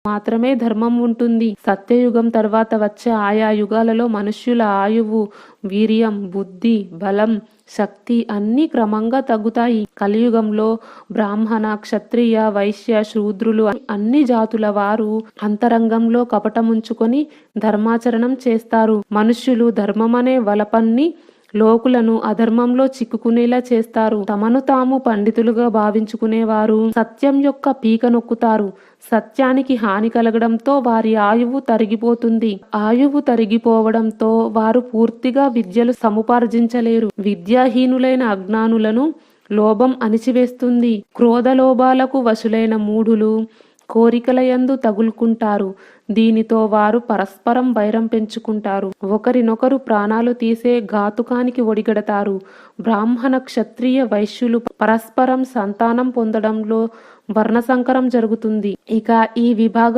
మాత్రమే ధర్మం ఉంటుంది. సత్యయుగం తర్వాత వచ్చే ఆయా యుగాలలో మనుష్యుల ఆయువు, వీర్యం, బుద్ధి, బలం, శక్తి అన్నీ క్రమంగా తగ్గుతాయి. కలియుగంలో బ్రాహ్మణ, క్షత్రియ, వైశ్య, శూద్రులు అన్ని జాతుల వారు అంతరంగంలో కపటముంచుకొని ధర్మాచరణం చేస్తారు. మనుష్యులు ధర్మమనే వలపన్ని లోకులను అధర్మంలో చిక్కుకునేలా చేస్తారు. తమను తాము పండితులుగా భావించుకునేవారు సత్యం యొక్క పీక నొక్కుతారు. సత్యానికి హాని కలగడంతో వారి ఆయువు తరిగిపోతుంది. ఆయువు తరిగిపోవడంతో వారు పూర్తిగా విద్యలు సముపార్జించలేరు. విద్యాహీనులైన అజ్ఞానులను లోభం అణిచివేస్తుంది. క్రోధలోభాలకు వశులైన మూఢులు కోరికలయందు తగులుకుంటారు. దీనితో వారు పరస్పరం వైరం పెంచుకుంటారు. ఒకరినొకరు ప్రాణాలు తీసే ఘాతుకానికి ఒడిగడతారు. బ్రాహ్మణ, క్షత్రియ, వైశ్యులు పరస్పరం సంతానం పొందడంలో వర్ణసంకరం జరుగుతుంది. ఇక ఈ విభాగం